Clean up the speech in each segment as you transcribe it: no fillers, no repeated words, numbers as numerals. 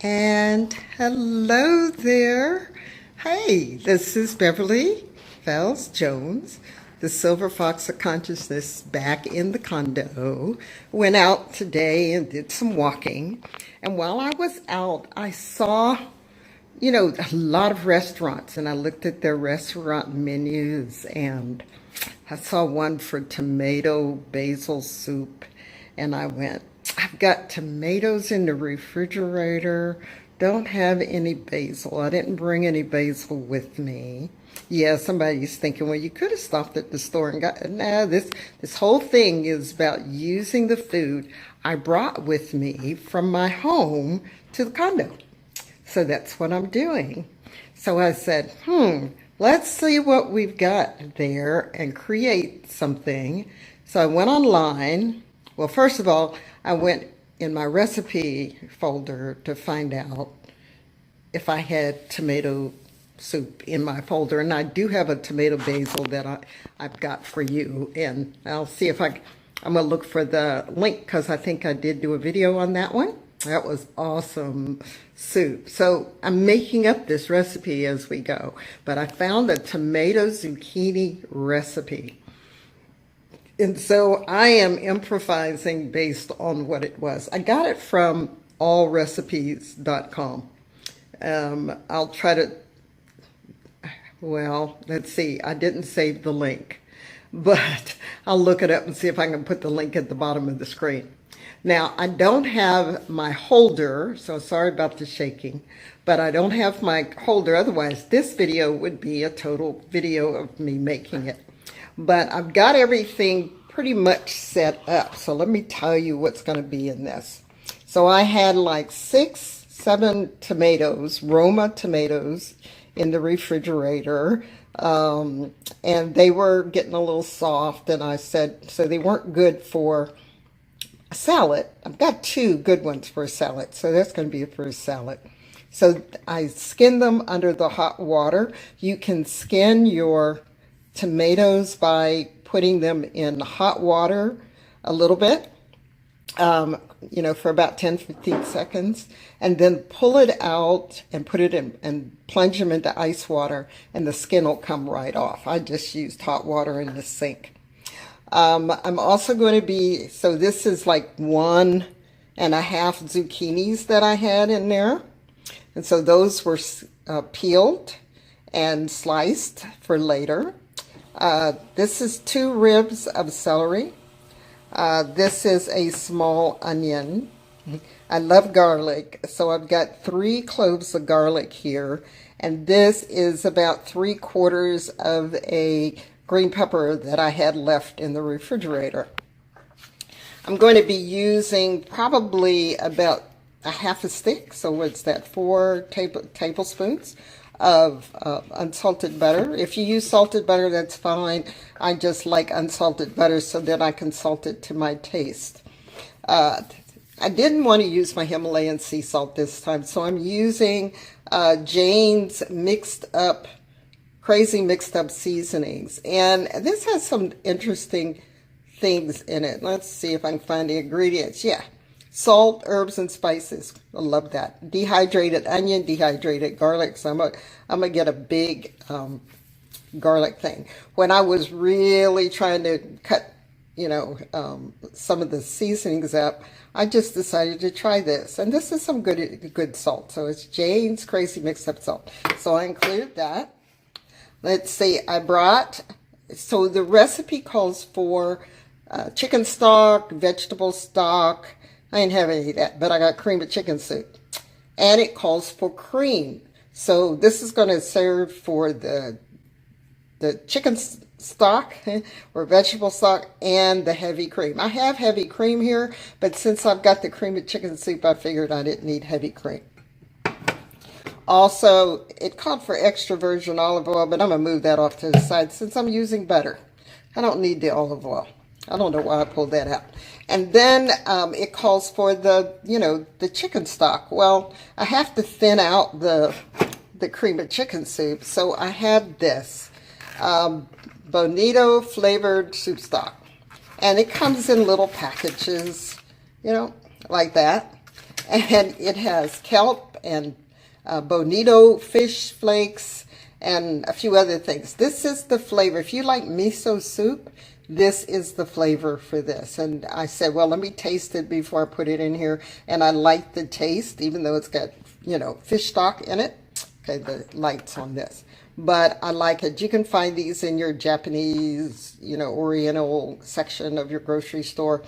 And hello there. Hey, this is Beverly Fells Jones, the Silver Fox of Consciousness, back in the condo. Went out today and did some walking. And while I was out, I saw, a lot of restaurants, and I looked at their restaurant menus, and I saw one for tomato basil soup, and I went, I've got tomatoes in the refrigerator, don't have any basil. I didn't bring any basil with me. Yeah, somebody's thinking, well, you could have stopped at the store and got, nah, this whole thing is about using the food I brought with me from my home to the condo. So that's what I'm doing. So I said, let's see what we've got there and create something. So I went online. Well, first of all, I went in my recipe folder to find out if I had tomato soup in my folder. And I do have a tomato basil that I've got for you. And I'll see if I'm going to look for the link because I think I did do a video on that one. That was awesome soup. So I'm making up this recipe as we go. But I found a tomato zucchini recipe. And so I am improvising based on what it was. I got it from allrecipes.com. I'll try to, well, let's see. I didn't save the link, but I'll look it up and see if I can put the link at the bottom of the screen. Now, I don't have my holder, so sorry about the shaking, but I don't have my holder. Otherwise, this video would be a total video of me making it. But I've got everything pretty much set up. So let me tell you what's going to be in this. So I had like 6-7 tomatoes, Roma tomatoes, in the refrigerator. And they were getting a little soft. And I said, so they weren't good for a salad. I've got 2 good ones for a salad. So that's going to be for a salad. So I skinned them under the hot water. You can skin your tomatoes by putting them in hot water a little bit, for about 10-15 seconds, and then pull it out and put it in and plunge them into ice water, and the skin will come right off. I just used hot water in the sink. I'm also going to be, so this is like 1.5 zucchinis that I had in there. And so those were peeled and sliced for later. This is 2 ribs of celery. This is a small onion. I love garlic, so I've got 3 cloves of garlic here. And this is about 3/4 of a green pepper that I had left in the refrigerator. I'm going to be using probably about a half a stick. So what's that? 4 tablespoons of unsalted butter. If you use salted butter, that's fine. I just like unsalted butter so that I can salt it to my taste. I didn't want to use my Himalayan sea salt this time, so I'm using Jane's crazy mixed up seasonings. And this has some interesting things in it. Let's see if I can find the ingredients. Yeah. Salt, herbs, and spices. I love that. Dehydrated onion, dehydrated garlic. So I'm gonna get a big garlic thing. When I was really trying to cut, some of the seasonings up, I just decided to try this. And this is some good salt. So it's Jane's Crazy Mixed Up Salt. So I included that. Let's see. So the recipe calls for chicken stock, vegetable stock. I didn't have any of that, but I got cream of chicken soup. And it calls for cream. So this is going to serve for the chicken stock or vegetable stock and the heavy cream. I have heavy cream here, but since I've got the cream of chicken soup, I figured I didn't need heavy cream. Also, it called for extra virgin olive oil, but I'm going to move that off to the side since I'm using butter. I don't need the olive oil. I don't know why I pulled that out. And then it calls for the chicken stock. Well, I have to thin out the cream of chicken soup, so I had this Bonito flavored soup stock. And it comes in little packages, like that. And it has kelp and bonito fish flakes and a few other things. This is the flavor. If you like miso soup, this is the flavor for this. And I said, well, let me taste it before I put it in here. And I like the taste, even though it's got, you know, fish stock in it. Okay, the light's on this. But I like it. You can find these in your Japanese, you know, Oriental section of your grocery store.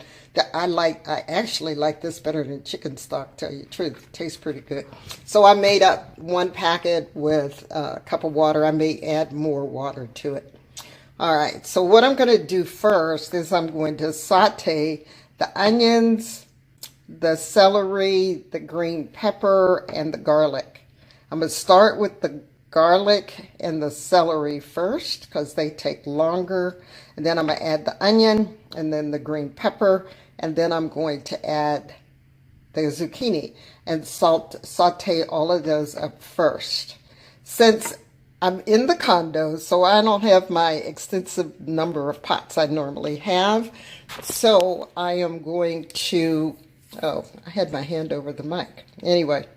I actually like this better than chicken stock, tell you the truth. It tastes pretty good. So I made up one packet with a cup of water. I may add more water to it. All right, so what I'm going to do first is I'm going to saute the onions, the celery, the green pepper, and the garlic. I'm going to start with the garlic and the celery first because they take longer. And then I'm going to add the onion and then the green pepper. And then I'm going to add the zucchini and saute all of those up first. Since I'm in the condo, so I don't have my extensive number of pots I normally have. So I am going to, oh, I had my hand over the mic. Anyway,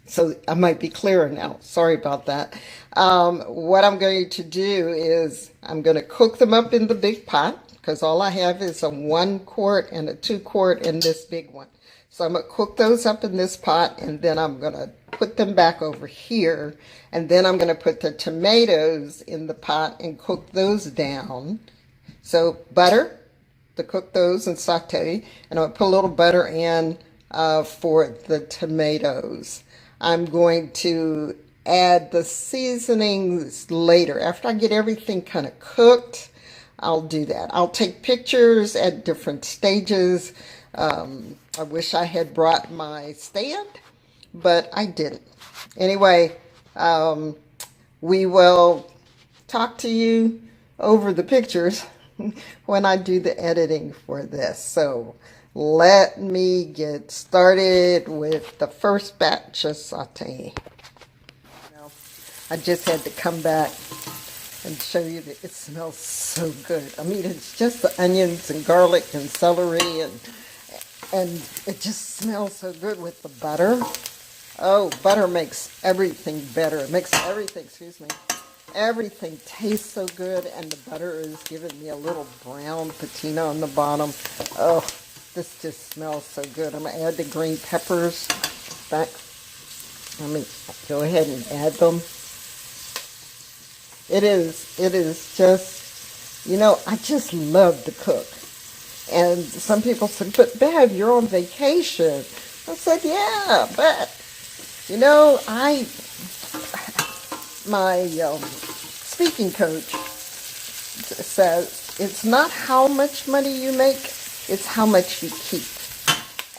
so I might be clearer now. Sorry about that. What I'm going to do is I'm going to cook them up in the big pot because all I have is a 1 quart and a 2 quart in this big one. So I'm going to cook those up in this pot, and then I'm going to put them back over here. And then I'm going to put the tomatoes in the pot and cook those down. So butter to cook those and saute. And I'll put a little butter in for the tomatoes. I'm going to add the seasonings later. After I get everything kind of cooked, I'll do that. I'll take pictures at different stages. I wish I had brought my stand, but I didn't. Anyway, we will talk to you over the pictures when I do the editing for this. So let me get started with the first batch of sauteing. Now, I just had to come back and show you that it smells so good. I mean, it's just the onions and garlic and celery, and it just smells so good with the butter. Oh, butter makes everything better. It makes everything, everything tastes so good, and the butter is giving me a little brown patina on the bottom. Oh, this just smells so good. I'm going to add the green peppers back. Let me go ahead and add them. It is just, you know, I just love to cook. And some people said, but Bev, you're on vacation. I said, yeah, but, you know, my speaking coach says it's not how much money you make, it's how much you keep.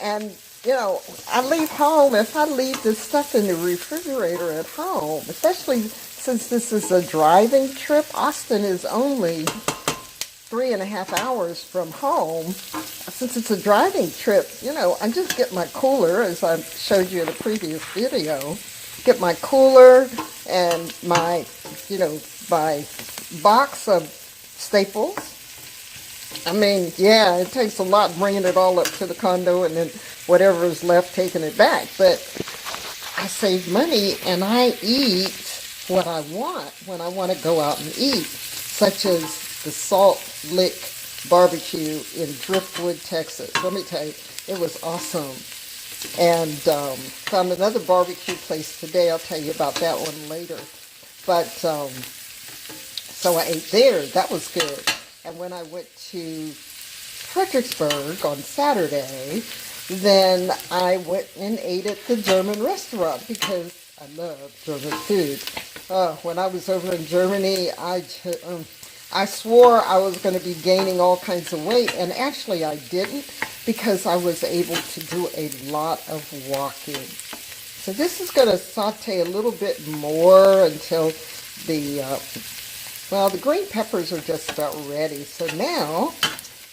And, you know, I leave home, if I leave this stuff in the refrigerator at home, especially since this is a driving trip, Austin is only 3.5 hours from home. Since it's a driving trip, you know, I just get my cooler, as I showed you in a previous video, get my cooler and my, you know, my box of staples. I mean, yeah, it takes a lot bringing it all up to the condo and then whatever is left, taking it back. But I save money and I eat what I want when I want to go out and eat, such as the Salt Lick barbecue in Driftwood, Texas. Let me tell you, it was awesome. And found another barbecue place today. I'll tell you about that one later. But so I ate there. That was good. And when I went to Fredericksburg on Saturday, then I went and ate at the German restaurant because I love German food. When I was over in Germany, I swore I was going to be gaining all kinds of weight, and actually I didn't because I was able to do a lot of walking. So this is going to saute a little bit more until the green peppers are just about ready. So now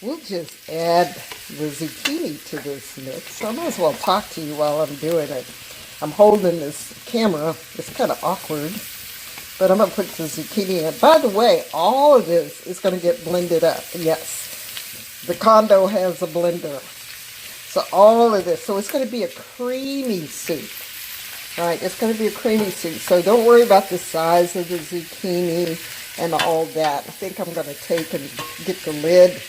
we'll just add the zucchini to this mix. So I might as well talk to you while I'm doing it. I'm holding this camera. It's kind of awkward. But I'm going to put the zucchini in. By the way, all of this is going to get blended up. Yes, the condo has a blender. So all of this. So it's going to be a creamy soup. All right, it's going to be a creamy soup, so don't worry about the size of the zucchini and all that. I think I'm going to take and get the lid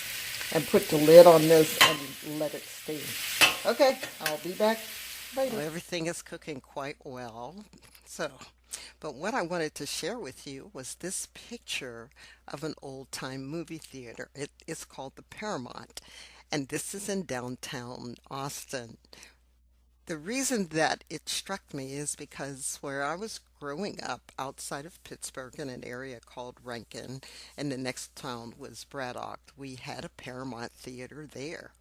and put the lid on this and let it steam. Okay, I'll be back later. Well, everything is cooking quite well. So, but what I wanted to share with you was this picture of an old-time movie theater. It is called the Paramount, and this is in downtown Austin. The reason that it struck me is because where I was growing up outside of Pittsburgh in an area called Rankin, and the next town was Braddock, we had a Paramount theater there.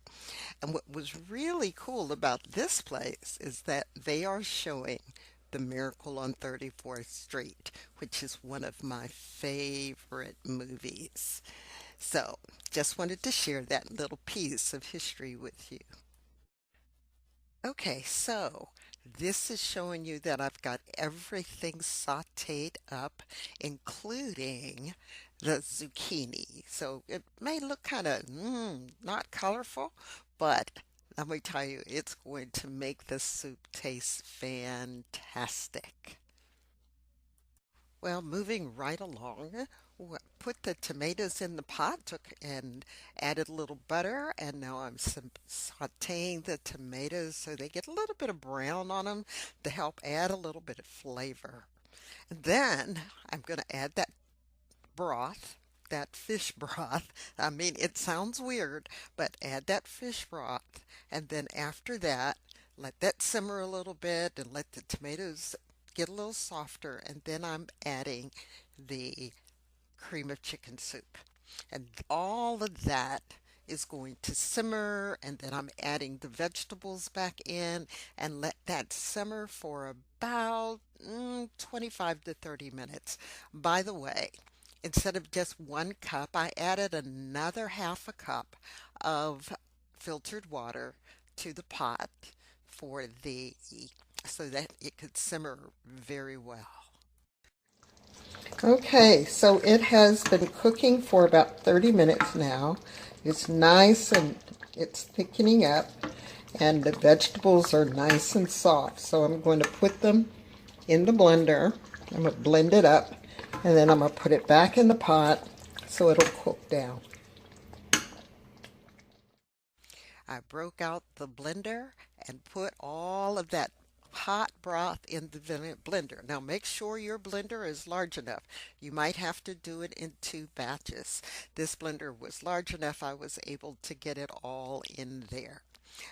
And what was really cool about this place is that they are showing The Miracle on 34th Street, which is one of my favorite movies. So, just wanted to share that little piece of history with you. Okay, so this is showing you that I've got everything sauteed up, including the zucchini. So it may look kind of not colorful, but let me tell you, it's going to make the soup taste fantastic. Well, moving right along, put the tomatoes in the pot, took and added a little butter, and now I'm sauteing the tomatoes so they get a little bit of brown on them to help add a little bit of flavor. And then I'm going to add that broth, that fish broth. I mean, it sounds weird, but add that fish broth, and then after that, let that simmer a little bit and let the tomatoes get a little softer, and then I'm adding the cream of chicken soup. And all of that is going to simmer, and then I'm adding the vegetables back in and let that simmer for about 25 to 30 minutes. By the way, instead of just 1 cup, I added another half a cup of filtered water to the pot for the so that it could simmer very well. Okay, so it has been cooking for about 30 minutes now. It's nice and it's thickening up, and the vegetables are nice and soft. So I'm going to put them in the blender. I'm going to blend it up, and then I'm going to put it back in the pot so it'll cook down. I broke out the blender and put all of that hot broth in the blender. Now make sure your blender is large enough. You might have to do it in 2 batches. This blender was large enough I was able to get it all in there.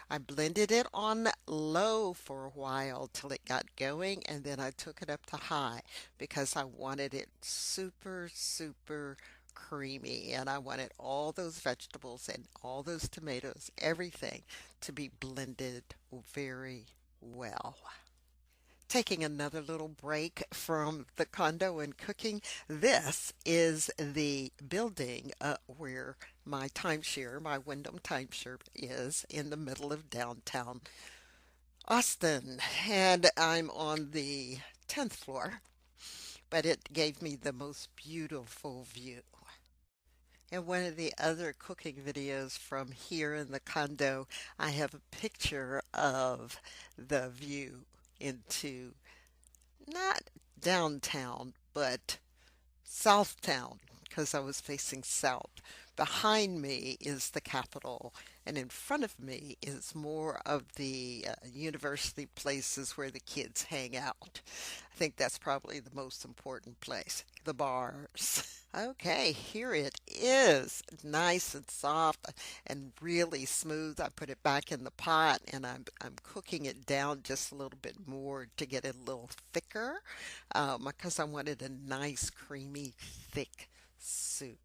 I blended it on low for a while till it got going, and then I took it up to high because I wanted it super, super creamy, and I wanted all those vegetables and all those tomatoes, everything to be blended very well. Taking another little break from the condo and cooking, this is the building where my Wyndham Timeshare is in the middle of downtown Austin. And I'm on the 10th floor, but it gave me the most beautiful view. In one of the other cooking videos from here in the condo, I have a picture of the view into not downtown, but Southtown, because I was facing south. Behind me is the Capitol, and in front of me is more of the university places where the kids hang out. I think that's probably the most important place, the bars. Okay, here it is, nice and soft and really smooth. I put it back in the pot, and I'm cooking it down just a little bit more to get it a little thicker, because I wanted a nice creamy thick soup.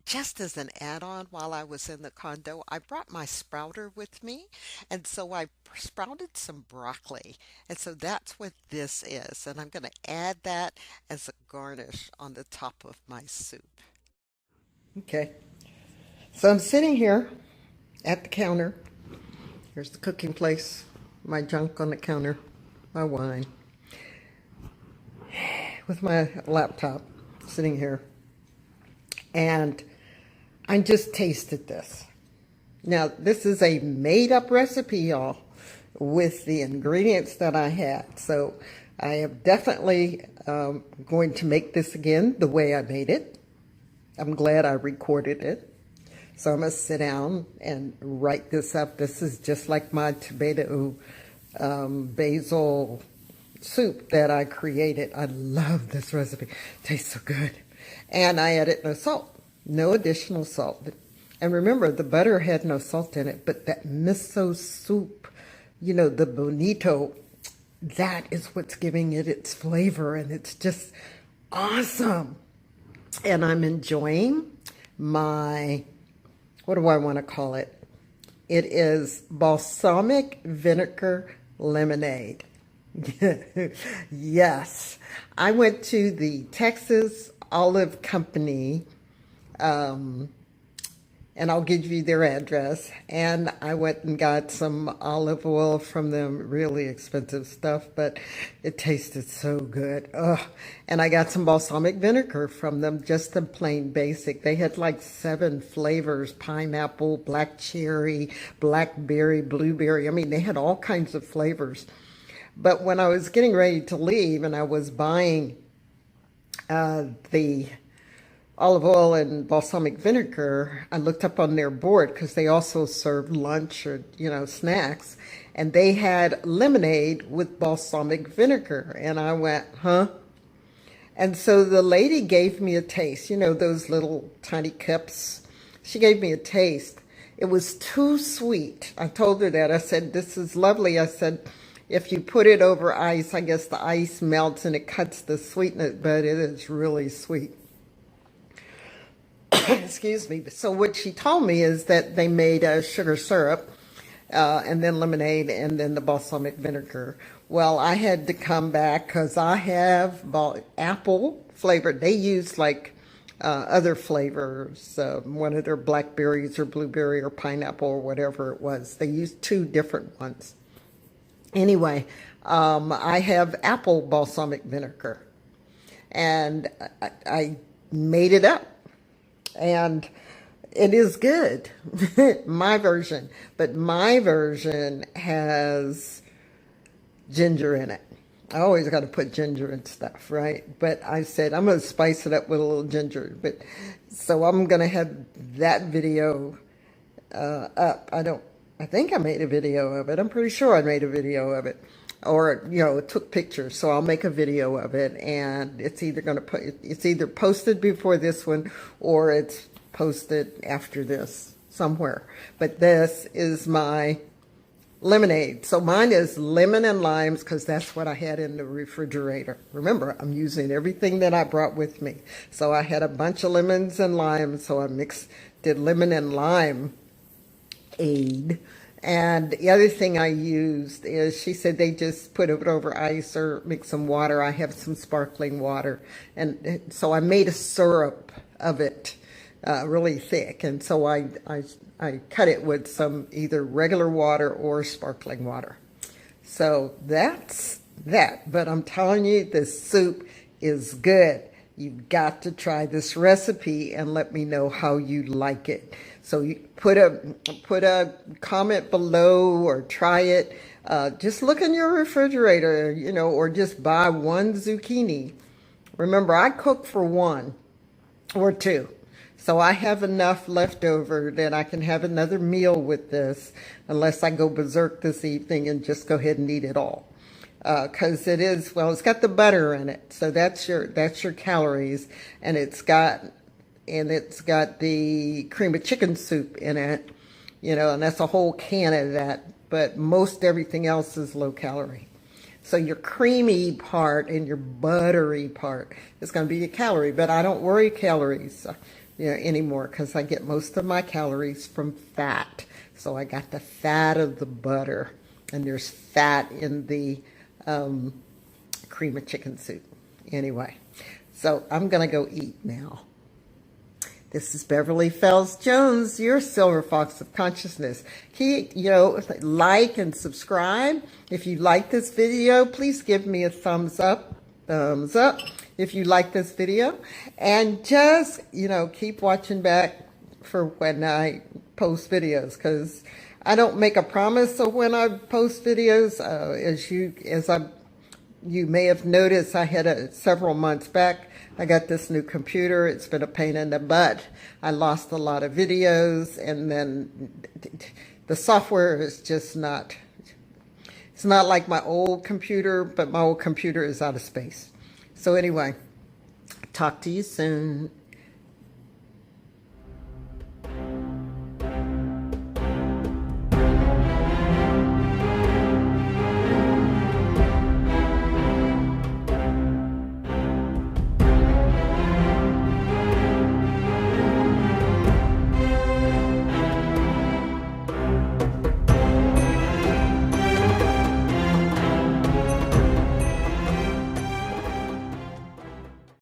Just as an add-on, while I was in the condo, I brought my sprouter with me, and so I sprouted some broccoli. And so that's what this is. And I'm going to add that as a garnish on the top of my soup. Okay, so I'm sitting here at the counter. Here's the cooking place, my junk on the counter, my wine, with my laptop sitting here. And I just tasted this. Now, this is a made-up recipe, y'all. with the ingredients that I had. So I am definitely going to make this again the way I made it. I'm glad I recorded it. So I'm going to sit down and write this up. This is just like my tomato basil soup that I created. I love this recipe. It tastes so good. And I added no salt, no additional salt. And remember, the butter had no salt in it, but that miso soup, you know, the bonito, that is what's giving it its flavor, and it's just awesome. And I'm enjoying my, what do I want to call it? It is balsamic vinegar lemonade. Yes. I went to the Texas Olive Company, and I'll give you their address. And I went and got some olive oil from them, really expensive stuff, but it tasted so good. Ugh. And I got some balsamic vinegar from them, just the plain basic. They had like 7 flavors: pineapple, black cherry, blackberry, blueberry. I mean, they had all kinds of flavors. But when I was getting ready to leave and I was buying the olive oil and balsamic vinegar, I looked up on their board because they also served lunch or, you know, snacks, and they had lemonade with balsamic vinegar. And I went, huh? And so the lady gave me a taste, you know, those little tiny cups. She gave me a taste. It was too sweet. I told her that. I said, this is lovely. I said, if you put it over ice, I guess the ice melts and it cuts the sweetness, but it is really sweet. Excuse me. So what she told me is that they made a sugar syrup and then lemonade and then the balsamic vinegar. Well, I had to come back because I have apple flavored. They use like other flavors, one of their blackberries or blueberry or pineapple or whatever it was. They used 2 different ones. Anyway, I have apple balsamic vinegar, and I made it up. And it is good, my version. But my version has ginger in it. I always got to put ginger in stuff, right? But I said, I'm going to spice it up with a little ginger. But so I'm going to have that video up. I think I made a video of it. I'm pretty sure I made a video of it. Or, you know, took pictures. So I'll make a video of it, and it's either posted before this one or it's posted after this somewhere. But this is my lemonade. So mine is lemon and limes because that's what I had in the refrigerator. Remember, I'm using everything that I brought with me. So I had a bunch of lemons and limes. So I did lemon and lime aid. And the other thing I used is, she said they just put it over ice or mix some water. I have some sparkling water. And so I made a syrup of it, really thick. And so I cut it with some either regular water or sparkling water. So that's that. But I'm telling you, this soup is good. You've got to try this recipe and let me know how you like it. So you put a comment below or try it. Just look in your refrigerator, you know, or just buy 1 zucchini. Remember, I cook for 1 or 2. So I have enough left over that I can have another meal with this, unless I go berserk this evening and just go ahead and eat it all. Because it is, well, it's got the butter in it. So that's your calories. And it's got the cream of chicken soup in it, you know, and that's a whole can of that. But most everything else is low calorie. So your creamy part and your buttery part is going to be your calorie. But I don't worry calories, you know, anymore, because I get most of my calories from fat. So I got the fat of the butter, and there's fat in the cream of chicken soup. Anyway, so I'm going to go eat now. This is Beverly Fells Jones, your Silver Fox of Consciousness. Like and subscribe. If you like this video, please give me a thumbs up. Thumbs up if you like this video. And just, keep watching back for when I post videos, because I don't make a promise of when I post videos. You may have noticed, I had several months back, I got this new computer. It's been a pain in the butt. I lost a lot of videos, and then the software is just not, it's not like my old computer, but my old computer is out of space. So anyway, talk to you soon.